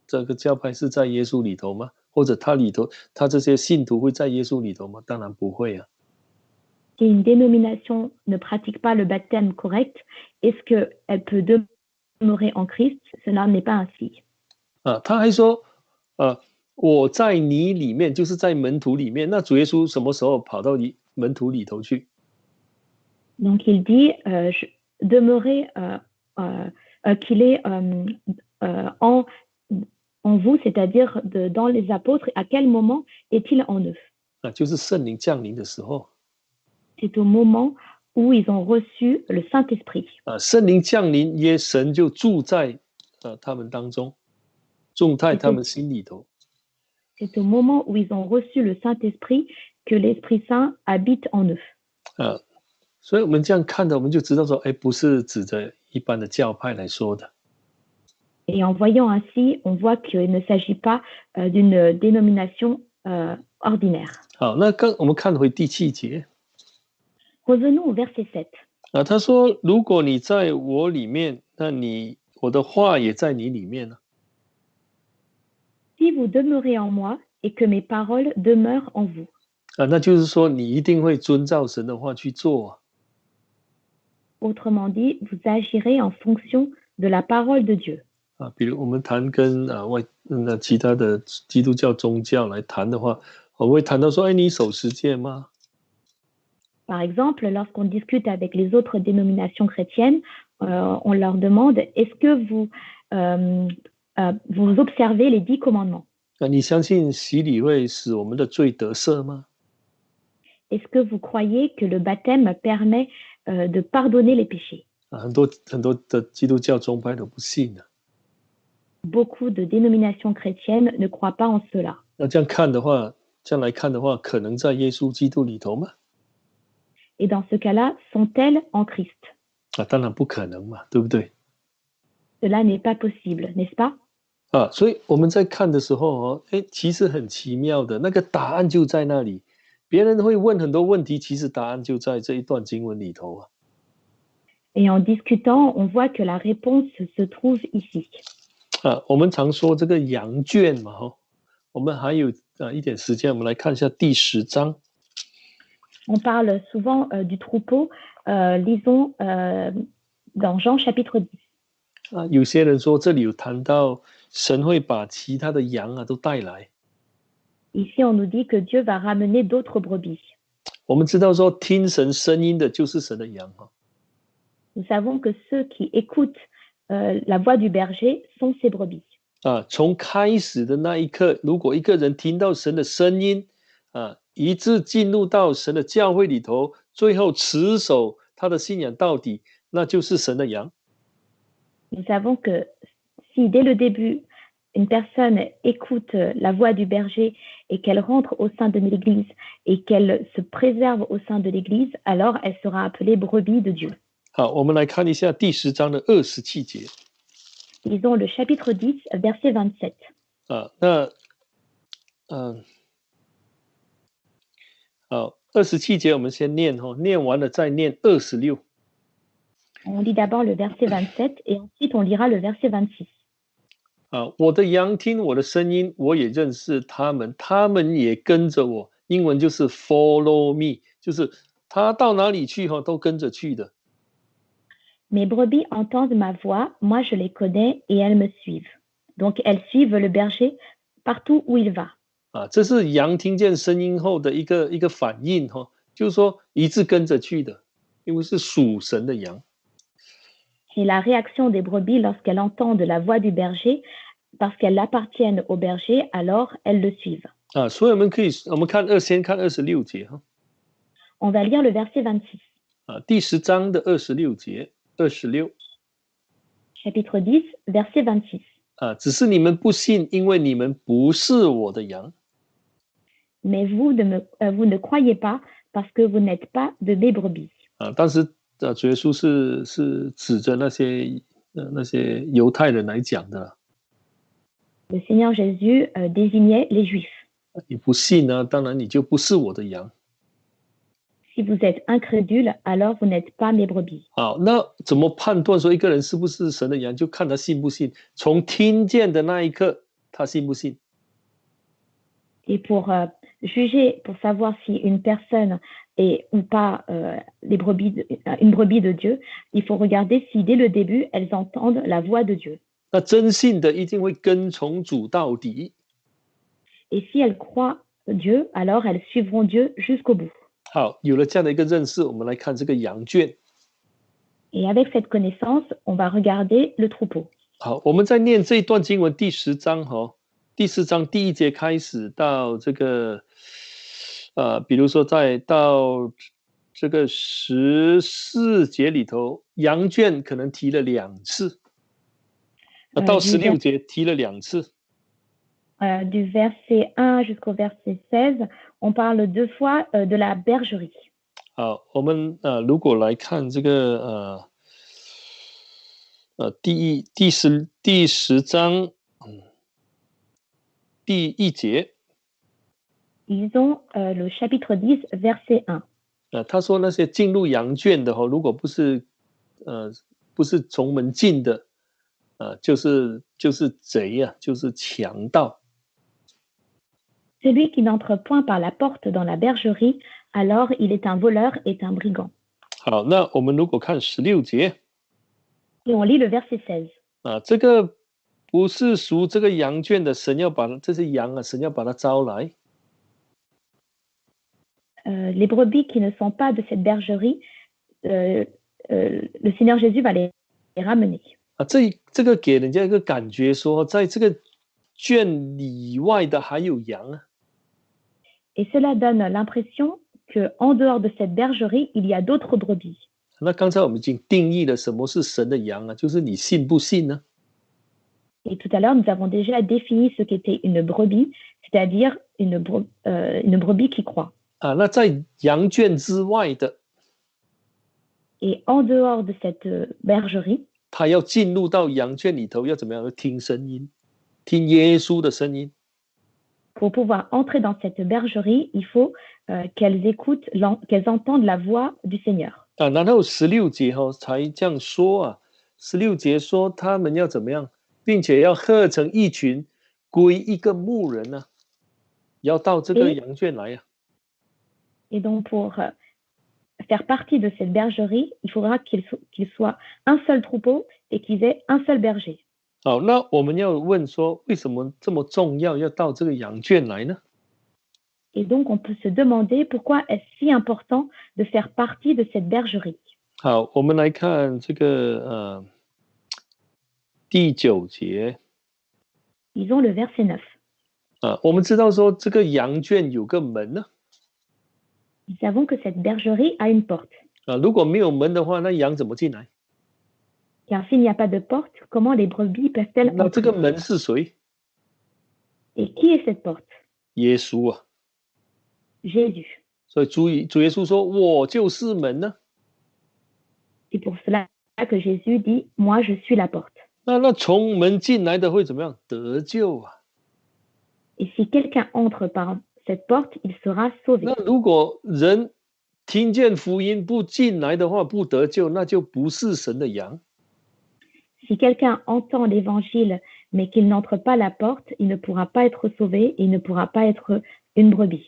Speaker 1: 这个教派是在耶稣里头吗？或者他这些信徒会在耶稣里头吗？当然不会啊。
Speaker 2: Si une dénomination ne pratique pas le baptême correct, est-ce qu'elle peut demeurer en Christ? Cela n'est pas ainsi.
Speaker 1: 他还说，我在你里面，就是在门徒里面。那主耶稣什么时候跑到门徒里头去？
Speaker 2: Donc il dit, demeurer qu'il est en vous, c'est-à-dire dans les apôtres. À quel moment est-il en eux?
Speaker 1: 就是圣灵降临的时候。
Speaker 2: C'est au moment où ils ont reçu le Saint-Esprit.
Speaker 1: 圣灵降临，神就住在他们当中，住在他们心里头。
Speaker 2: C'est au moment où ils ont reçu le Saint-Esprit que l'Esprit Saint habite en eux.
Speaker 1: 所以我们这样看的，我们就知道说，不是指着一般的教派来说的。
Speaker 2: Et en voyant ainsi, on voit qu'il ne s'agit pas d'une dénomination ordinaire.
Speaker 1: 好，那我们看回第7节。
Speaker 2: Revenons au verset 7.
Speaker 1: 他说：“如果你在我里面，那我的话也在你里面了。
Speaker 2: Si vous demeurez en moi et que mes paroles demeurent en vous.
Speaker 1: 那就是说，你一定会遵照神的话去做。
Speaker 2: Autrement dit, vous agirez en fonction de la parole de Dieu.
Speaker 1: 比如我们谈跟其他的基督教宗教来谈的话，我们会谈到说，你守十诫吗？
Speaker 2: Par exemple, lorsqu'on discute avec les autres dénominations chrétiennes, on leur demande, est-ce que vous observez les 10 commandements?
Speaker 1: 你相信洗礼会使我们的罪得赦吗？
Speaker 2: Est-ce que vous croyez que le baptême permet de pardonner les péchés?
Speaker 1: 很多的基督教宗派都不信的。
Speaker 2: Beaucoup de dénominations chrétiennes ne croient pas en cela.
Speaker 1: 那这样来看的话，可能在耶稣基督里头吗？
Speaker 2: Et dans ce cas-là, sont-elles en Christ?
Speaker 1: 当然不可能嘛，对不对？
Speaker 2: Cela n'est pas possible, n'est-ce pas?
Speaker 1: 所以我们在看的时候其实很奇妙的，那个答案就在那里。别人会问很多问题，其实答案就在这一段经文里头啊。
Speaker 2: Et en discutant, on voit que la réponse se trouve ici.
Speaker 1: 我们常说这个羊圈嘛，我们还有一点时间，我们来看一下第10章。
Speaker 2: On parle souvent du troupeau. Lisons dans Jean chapitre 10.
Speaker 1: 有些人说这里有谈到神会把其他的羊都带来。
Speaker 2: Ici, on nous dit que Dieu va ramener d'autres brebis.
Speaker 1: 我们知道说听神声音的就是神的羊。
Speaker 2: nous savons que ceux qui écoutent la voix du berger sont ses brebis.
Speaker 1: 从开始的那一刻，如果一个人听到神的声音，一致进入到神的教会里头，最后持守他的信仰到底，那就是神的羊。
Speaker 2: Nous savons que si dès le début, une personne écoute la voix du berger et qu'elle rentre au sein de l'Église et qu'elle se préserve au sein de l'Église, alors elle sera appelée brebis de Dieu.
Speaker 1: 好，我们来看一下第10章的27节。
Speaker 2: Lisons le chapitre 10, verset 27.
Speaker 1: 好，27节我们先念念完了再念26。
Speaker 2: On lit d'abord le verset 27 et ensuite on lira le verset 26.
Speaker 1: 我的羊听我的声音，我也认识他们，他们也跟着我。英文就是 follow me， 就是他到哪里去都跟着去的。
Speaker 2: Mes brebis entendent ma voix, moi je les connais et elles me suivent. Donc elles suivent le berger partout où il va.
Speaker 1: 这是羊听见声音后的一个反应就是说一致跟着去的，因为是属神的羊。
Speaker 2: C'est la réaction des brebis lorsqu'elles entendent la voix du berger, parce qu'elles appartiennent au berger, alors elles le suivent.
Speaker 1: 所以我们先看26节
Speaker 2: On va lire le verset 26.
Speaker 1: 第10章的26节，26。
Speaker 2: Chapitre 10, verset 26.
Speaker 1: 只是你们不信，因为你们不是我的羊。
Speaker 2: Mais vous ne croyez pas parce que vous n'êtes pas de mes brebis.
Speaker 1: 当时主耶稣是指着那些犹太人来讲的。
Speaker 2: Le Seigneur Jésus désignait les Juifs.
Speaker 1: 你不信呢，当然你就不是我的羊。
Speaker 2: Si vous êtes incrédule, alors vous n'êtes pas mes brebis.
Speaker 1: 好，那怎么判断说一个人是不是神的羊？就看他信不信。从听见的那一刻，他信不信？
Speaker 2: Et pour juger, pour savoir si une personne est ou pas une brebis de Dieu, il faut regarder si dès le début, elles entendent la voix de Dieu.
Speaker 1: 那真信的一定会跟从主到底。
Speaker 2: Et si elles croient Dieu, alors elles suivront Dieu jusqu'au bout.
Speaker 1: 好，有了这样的一个认识，我们来看这个羊圈。
Speaker 2: Et avec cette connaissance, on va regarder le troupeau.
Speaker 1: 好，我们在念这一段经文第10章第4章第1节开始到这个比如说到这个14节里头，羊圈可能提了2次，到16节提了2次。
Speaker 2: Du verset 1 jusqu'au verset 16, on parle 2 fois de la bergerie.
Speaker 1: 好，我们如果来看这个第10章第1节。
Speaker 2: Lisons le chapitre 10, verset 1.
Speaker 1: 他说那些进入羊圈的如果不是从门进的，就是贼啊，就是强盗。
Speaker 2: Celui qui n'entre point par la porte dans la bergerie, alors il est un voleur et un brigand.
Speaker 1: 好，那我们如果看16节，
Speaker 2: Et on lit le verset 16.
Speaker 1: 这个不是属这个羊圈的，神要把这些羊神要把它招来。
Speaker 2: Les brebis qui ne sont pas de cette bergerie, le Seigneur Jésus va les ramener.
Speaker 1: 这个给人家一个感觉说，在这个圈里外的还有羊。
Speaker 2: Et cela donne l'impression qu'en dehors de cette bergerie, il y a d'autres brebis.
Speaker 1: 那刚才我们已经定义了什么是神的羊就是你信不信呢？
Speaker 2: Et tout à l'heure, nous avons déjà défini ce qu'était une brebis, c'est-à-dire une brebis qui croit.
Speaker 1: 那在羊圈之外的
Speaker 2: Et en dehors de cette bergerie,
Speaker 1: 他要进入到羊圈里头，要怎么样？听声音，听耶稣的声音。
Speaker 2: Pour pouvoir entrer dans cette bergerie, il faut qu'elles écoutent, qu'elles entendent la voix du Seigneur.
Speaker 1: 然后16节才这样说16节说他们要怎么样，并且要合成一群，归一个牧人要到这个羊圈来
Speaker 2: Et donc pour faire partie de cette bergerie, il faudra qu'il soit un seul troupeau et qu'ils aient un seul berger.
Speaker 1: 好，那我们要问说，为什么这么重要，要到这个羊圈来呢？
Speaker 2: Et donc on peut se demander pourquoi est-ce si important de faire partie de cette bergerie.
Speaker 1: 好，我们来看这个第9节
Speaker 2: Lisons le verset 9.
Speaker 1: 我们知道说这个羊圈有个门呢
Speaker 2: Nous savons que cette bergerie a une porte.
Speaker 1: 如果没有门的话，那羊怎么进来？
Speaker 2: Car s'il n'y a pas de porte, comment les brebis peuvent-elles
Speaker 1: 那这个
Speaker 2: entrer?
Speaker 1: 门是谁？
Speaker 2: Et qui est cette porte?
Speaker 1: 耶稣啊！
Speaker 2: Jésus.
Speaker 1: 所以主耶稣说：“我就是门呢。”
Speaker 2: C'est pour cela que Jésus dit, moi je suis la porte.
Speaker 1: 那从门进来的会怎么样？得救啊！
Speaker 2: Et si quelqu'un entre par cette porte, il sera sauvé.
Speaker 1: 那如果人听见福音不进来的话，不得救，那就不是神的羊。
Speaker 2: Si quelqu'un entend l'évangile, mais qu'il n'entre pas la porte, il ne pourra pas être sauvé, et il ne pourra pas être une brebis.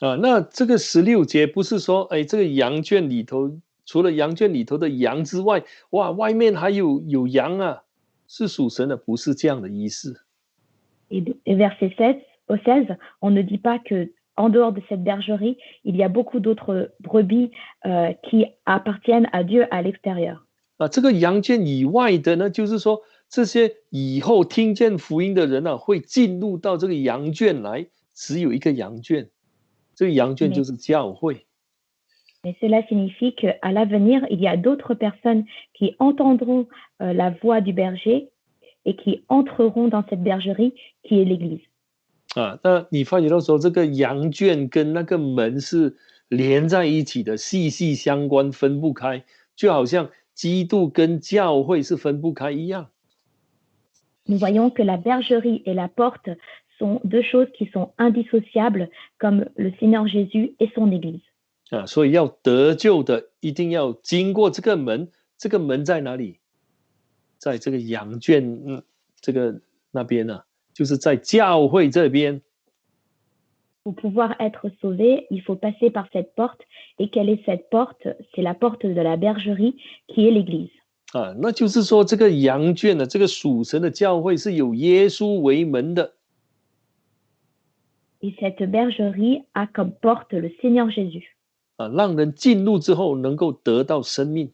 Speaker 1: 那这个16节不是说，哎，这个羊圈里头，除了羊圈里头的羊之外，哇，外面还有羊啊，是属神的，不是这样的意思。
Speaker 2: Et verset 16, on ne dit pas que en dehors de cette bergerie, il y a beaucoup d'autres brebis qui appartiennent à Dieu à l'extérieur.
Speaker 1: 这个羊圈以外的呢，就是说这些以后听见福音的人啊，会进入到这个羊圈来，只有一个羊圈，这个羊圈就是教会。
Speaker 2: Mais cela signifie qu'à l'avenir, il y a d'autres personnes qui entendront la voix du berger et qui entreront dans cette bergerie qui est l'Église.
Speaker 1: 那你发觉到说，这个羊圈跟那个门是连在一起的，息息相关，分不开，就好像基督跟教会是分不开一样。
Speaker 2: Nous voyons que la bergerie et la porte sont deux choses qui sont indissociables, comme le Seigneur Jésus et son Église.
Speaker 1: 所以要得救的，一定要经过这个门。这个门在哪里？在这个羊圈，这个那边呢，就是在教会这边。
Speaker 2: Pour pouvoir être sauvé, il faut passer par cette porte. Et quelle est cette porte? C'est la porte de la bergerie qui est l'Église.
Speaker 1: 那就是说，这个羊圈呢，这个属神的教会是有耶稣为门的。
Speaker 2: Et cette bergerie a comme porte le Seigneur Jésus.
Speaker 1: 让人进入之后能够得到生命。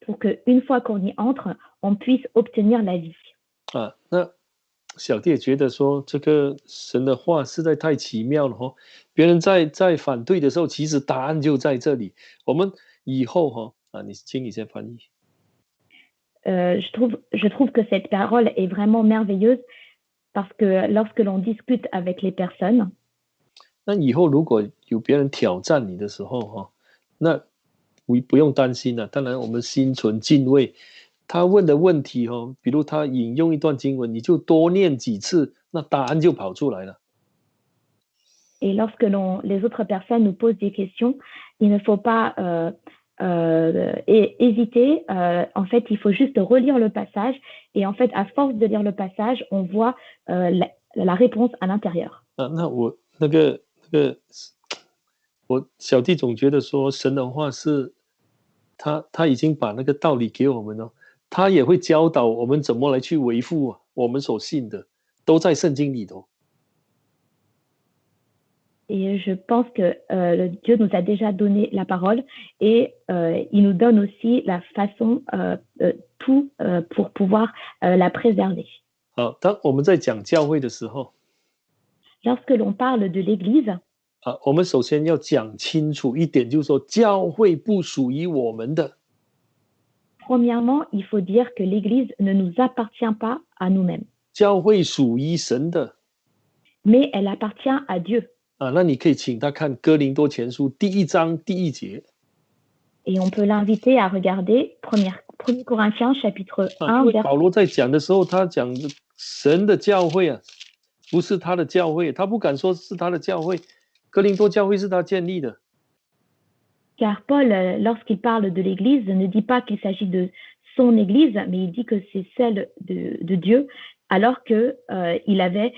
Speaker 2: Pour qu'une fois qu'on y entre, on puisse obtenir la vie.
Speaker 1: 那小弟也觉得说，这个神的话实在太奇妙了哦。别人在反对的时候，其实答案就在这里。我们以后请你先翻译。
Speaker 2: Je trouve que cette parole est vraiment merveilleuse parce que lorsque l'on discute avec les personnes,
Speaker 1: 那以后如果有别人挑战你的时候那不用担心了。当然我们心存敬畏，他问的问题比如他引用一段经文，你就多念几次，那答案就跑出来了。
Speaker 2: Et lorsque les autres personnes nous posent des questions, il ne faut pas hésiter. En fait, il faut juste relire le passage. Et en fait, à force de lire le passage, on voit la réponse à l'intérieur.
Speaker 1: 那我小弟总觉得说，神的话是他已经把那个道理给我们了，他也会教导我们怎么来去维护我们所信的，都在圣经里头。
Speaker 2: Et je pense que Dieu nous a déjà donné la parole et il nous donne aussi la façon, tout pour pouvoir la préserver.
Speaker 1: 当我们在讲教会的时候，
Speaker 2: Lorsque l'on parle de l'Église,
Speaker 1: 我们首先要讲清楚一点，就是说教会不属于我们的。
Speaker 2: Premièrement, il faut dire que l'Église ne nous appartient pas à nous-mêmes.
Speaker 1: 教会属于神的，
Speaker 2: mais elle appartient à Dieu.
Speaker 1: 那你可以请他看哥林多前书第1章第1节。
Speaker 2: Et on peut l'inviter à regarder 1 Corinthiens chapitre 1.
Speaker 1: 因为保罗在讲的时候，他讲神的教会不是他的教会，他不敢说是他的教会，哥林多教会是他建立的。
Speaker 2: Car Paul, lorsqu'il parle de l'Église, ne dit pas qu'il s'agit de son Église, mais il dit que c'est celle de Dieu, alors que il avait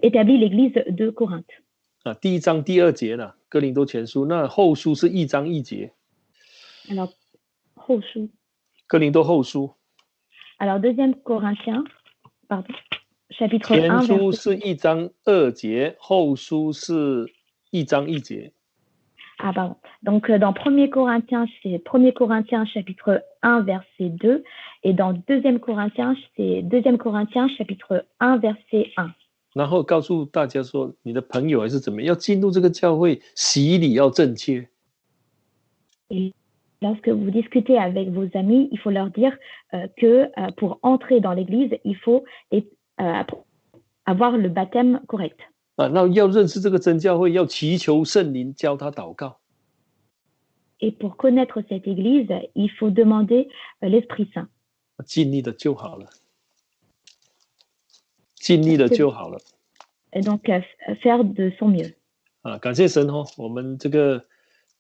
Speaker 2: établi l'Église de Corinthe.
Speaker 1: 第1章第2节了，哥林多前书，那后书是1章1节。
Speaker 2: Alors, 后书。
Speaker 1: 哥林多后书。
Speaker 2: Alors, 2 Corinthiens, pardon, chapitre 1.
Speaker 1: 前书是1章2节，后书是1章1节。
Speaker 2: Ah, pardon. Donc, dans 1 Corinthiens, c'est 1 Corinthiens chapitre 1, verset 2. Et dans 2 Corinthiens, c'est 2 Corinthiens chapitre 1, verset 1.
Speaker 1: 然后告诉大家说，你的朋友还是怎么样，要进入这个教会，洗礼要正确。
Speaker 2: Et lorsque vous discutez avec vos amis, il faut leur dire que pour entrer dans l'église, il faut avoir le baptême correct.
Speaker 1: 那要认识这个真教会，要祈求圣灵教他祷告。
Speaker 2: Et pour connaître cette église, il faut demander l'Esprit Saint.
Speaker 1: 尽力的就好了，尽力的就好了。
Speaker 2: Et donc faire de son mieux.
Speaker 1: 感谢神哦，我们这个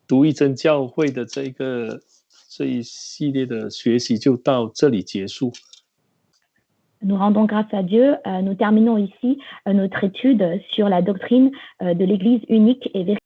Speaker 1: 独一真教会的这一系列的学习就到这里结束。
Speaker 2: Nous rendons grâce à Dieu. Nous terminons ici notre étude sur la doctrine de l'Église unique et véritable.